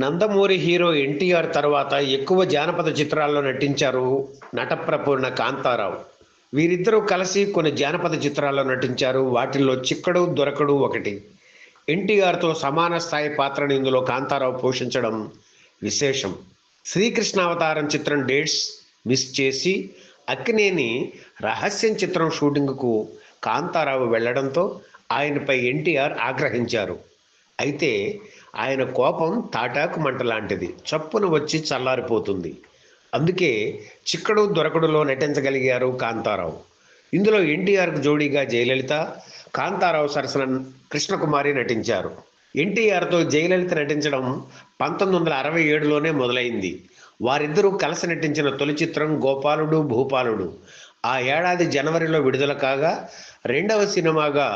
Nandamuri hero NTR తర్వాత ఎక్కువ జానపద చిత్రాల్లో నటించారు నటప్రపూర్ణ కాంతారావు. వీరిద్దరూ కలిసి కొన్ని జానపద చిత్రాల్లో నటించారు. వాటిల్లో చిక్కడు దొరకడు ఒకటి. ఎన్టీఆర్తో సమాన స్థాయి పాత్రను ఇందులో కాంతారావు పోషించడం విశేషం. శ్రీకృష్ణావతారం చిత్రం డేట్స్ మిస్ చేసి అక్కినేని రహస్యం చిత్రం షూటింగ్కు కాంతారావు వెళ్లడంతో ఆయనపై ఎన్టీఆర్ ఆగ్రహించారు. అయితే ఆయన కోపం తాటాకు మంట లాంటిది, చప్పున వచ్చి చల్లారిపోతుంది. అందుకే చిక్కడు దొరకడులో నటించగలిగారు కాంతారావు. ఇందులో ఎన్టీఆర్కు జోడీగా జయలలిత, కాంతారావు సరసన కృష్ణకుమారి నటించారు. ఎన్టీఆర్తో జయలలిత నటించడం 1967లోనే మొదలైంది. వారిద్దరూ కలిసి నటించిన తొలి చిత్రం గోపాలుడు భూపాలుడు. ఆ ఏడాది జనవరిలో విడుదల కాగా, రెండవ సినిమాగా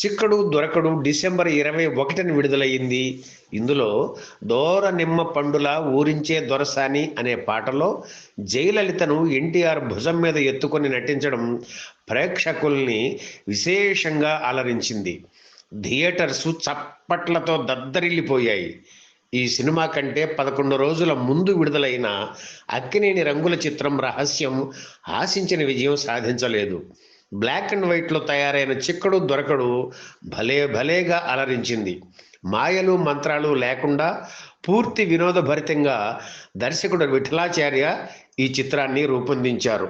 చిక్కడు దొరకడు డిసెంబర్ 21న విడుదలయ్యింది. ఇందులో దోర నిమ్మ పండులా ఊరించే దొరసాని అనే పాటలో జయలలితను ఎన్టీఆర్ భుజం మీద ఎత్తుకొని నటించడం ప్రేక్షకుల్ని విశేషంగా అలరించింది. థియేటర్స్ చప్పట్లతో దద్దరిల్లిపోయాయి. ఈ సినిమా కంటే 11 రోజుల ముందు విడుదలైన అక్కినేని రంగుల చిత్రం రహస్యం ఆశించిన విజయం సాధించలేదు. బ్లాక్ అండ్ వైట్లో తయారైన చిక్కడు దొరకడు భలేగా అలరించింది. మాయలు మంత్రాలు లేకుండా పూర్తి వినోదభరితంగా దర్శకుడు విఠలాచార్య ఈ చిత్రాన్ని రూపొందించారు.